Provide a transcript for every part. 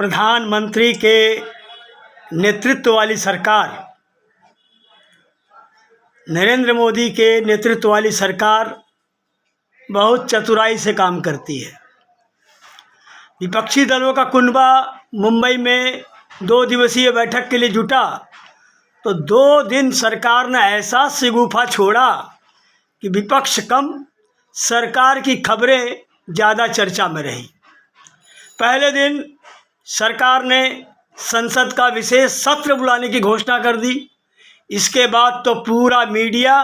प्रधानमंत्री के नेतृत्व वाली सरकार, नरेंद्र मोदी के नेतृत्व वाली सरकार बहुत चतुराई से काम करती है। विपक्षी दलों का कुनबा मुंबई में 2 दिवसीय बैठक के लिए जुटा तो 2 दिन सरकार ने ऐसा शिगुफा छोड़ा कि विपक्ष कम, सरकार की खबरें ज़्यादा चर्चा में रही। पहले दिन सरकार ने संसद का विशेष सत्र बुलाने की घोषणा कर दी। इसके बाद तो पूरा मीडिया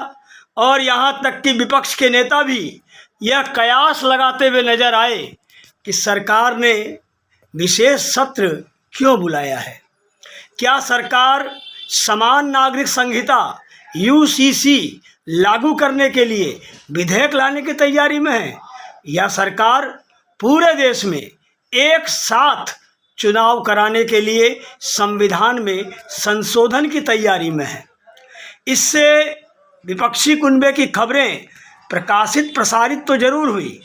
और यहाँ तक कि विपक्ष के नेता भी यह कयास लगाते हुए नजर आए कि सरकार ने विशेष सत्र क्यों बुलाया है। क्या सरकार समान नागरिक संहिता यूसीसी लागू करने के लिए विधेयक लाने की तैयारी में है, या सरकार पूरे देश में एक साथ चुनाव कराने के लिए संविधान में संशोधन की तैयारी में है। इससे विपक्षी कुनबे की खबरें प्रसारित तो जरूर हुई,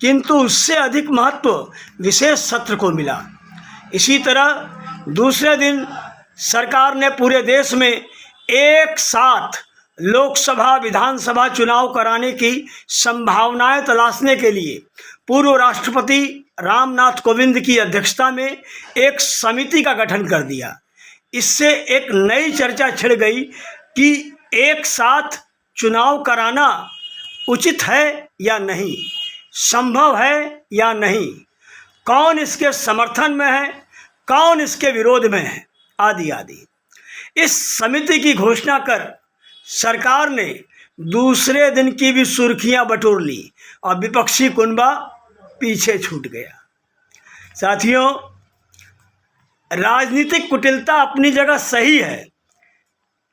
किंतु उससे अधिक महत्व विशेष सत्र को मिला। इसी तरह दूसरे दिन सरकार ने पूरे देश में एक साथ लोकसभा विधानसभा चुनाव कराने की संभावनाएं तलाशने के लिए पूर्व राष्ट्रपति रामनाथ कोविंद की अध्यक्षता में एक समिति का गठन कर दिया। इससे एक नई चर्चा छिड़ गई कि एक साथ चुनाव कराना उचित है या नहीं, संभव है या नहीं, कौन इसके समर्थन में है, कौन इसके विरोध में है, आदि आदि। इस समिति की घोषणा कर सरकार ने दूसरे दिन की भी सुर्खियां बटोर ली और विपक्षी कुनबा पीछे छूट गया। साथियों, राजनीतिक कुटिलता अपनी जगह सही है,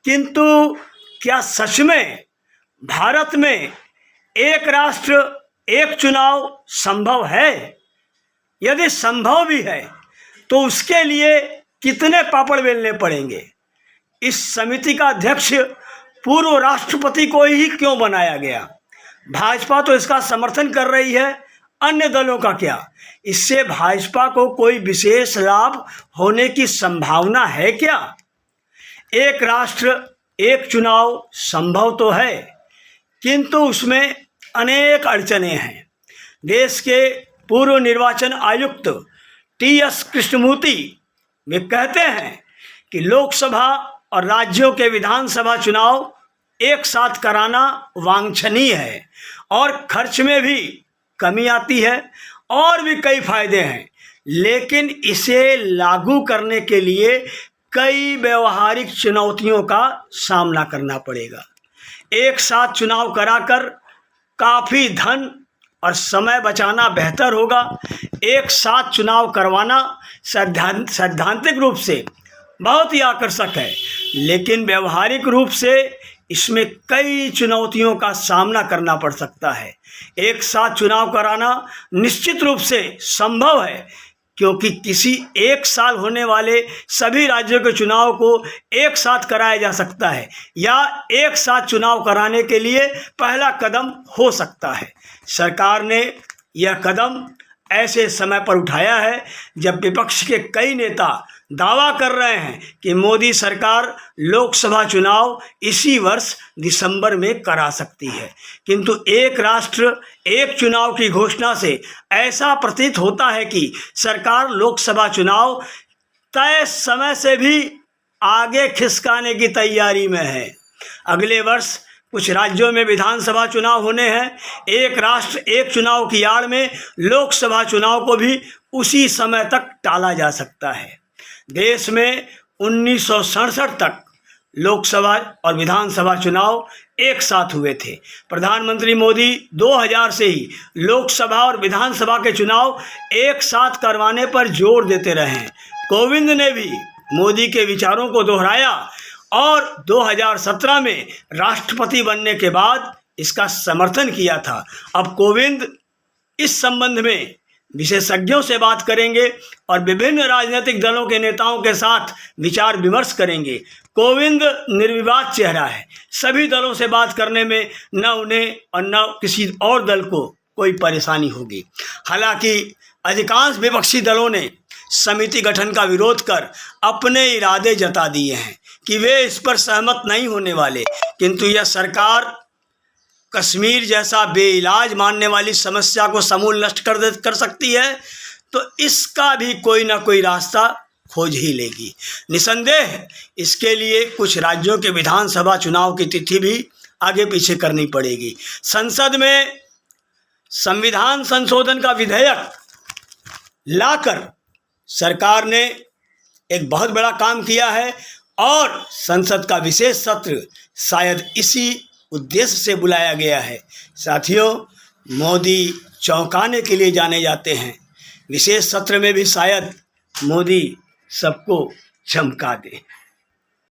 किंतु क्या सच में भारत में एक राष्ट्र एक चुनाव संभव है? यदि संभव भी है तो उसके लिए कितने पापड़ बेलने पड़ेंगे? इस समिति का अध्यक्ष पूर्व राष्ट्रपति को ही क्यों बनाया गया? भाजपा तो इसका समर्थन कर रही है, अन्य दलों का क्या? इससे भाजपा को कोई विशेष लाभ होने की संभावना है क्या? एक राष्ट्र एक चुनाव संभव तो है, किंतु उसमें अनेक अड़चनें हैं। देश के पूर्व निर्वाचन आयुक्त टी.एस. कृष्णमूर्ति वे कहते हैं कि लोकसभा और राज्यों के विधानसभा चुनाव एक साथ कराना वांछनीय है और खर्च में भी कमी आती है और भी कई फायदे हैं, लेकिन इसे लागू करने के लिए कई व्यवहारिक चुनौतियों का सामना करना पड़ेगा। एक साथ चुनाव कराकर काफ़ी धन और समय बचाना बेहतर होगा। एक साथ चुनाव करवाना सैद्धांतिक रूप से बहुत ही आकर्षक है, लेकिन व्यवहारिक रूप से इसमें कई चुनौतियों का सामना करना पड़ सकता है। एक साथ चुनाव कराना निश्चित रूप से संभव है, क्योंकि किसी एक साल होने वाले सभी राज्यों के चुनाव को एक साथ कराया जा सकता है, या एक साथ चुनाव कराने के लिए पहला कदम हो सकता है। सरकार ने यह कदम ऐसे समय पर उठाया है जब विपक्ष के कई नेता दावा कर रहे हैं कि मोदी सरकार लोकसभा चुनाव इसी वर्ष दिसंबर में करा सकती है, किंतु एक राष्ट्र एक चुनाव की घोषणा से ऐसा प्रतीत होता है कि सरकार लोकसभा चुनाव तय समय से भी आगे खिसकाने की तैयारी में है। अगले वर्ष कुछ राज्यों में विधानसभा चुनाव होने हैं। एक राष्ट्र एक चुनाव की आड़ में लोकसभा चुनाव को भी उसी समय तक टाला जा सकता है। देश में 1967 तक लोकसभा और विधानसभा चुनाव एक साथ हुए थे। प्रधानमंत्री मोदी 2000 से ही लोकसभा और विधानसभा के चुनाव एक साथ करवाने पर जोर देते रहे हैं। कोविंद ने भी मोदी के विचारों को दोहराया और 2017 में राष्ट्रपति बनने के बाद इसका समर्थन किया था। अब कोविंद इस संबंध में विशेषज्ञों से बात करेंगे और विभिन्न राजनीतिक दलों के नेताओं के साथ विचार विमर्श करेंगे। कोविंद निर्विवाद चेहरा है, सभी दलों से बात करने में न उन्हें और न किसी और दल को कोई परेशानी होगी। हालांकि अधिकांश विपक्षी दलों ने समिति गठन का विरोध कर अपने इरादे जता दिए हैं कि वे इस पर सहमत नहीं होने वाले, किंतु यह सरकार कश्मीर जैसा बेइलाज मानने वाली समस्या को समूल नष्ट कर सकती है, तो इसका भी कोई ना कोई रास्ता खोज ही लेगी। निसंदेह इसके लिए कुछ राज्यों के विधानसभा चुनाव की तिथि भी आगे पीछे करनी पड़ेगी। संसद में संविधान संशोधन का विधेयक लाकर सरकार ने एक बहुत बड़ा काम किया है और संसद का विशेष सत्र शायद इसी उद्देश्य से बुलाया गया है। साथियों, मोदी चौंकाने के लिए जाने जाते हैं, विशेष सत्र में भी शायद मोदी सबको चमका दे।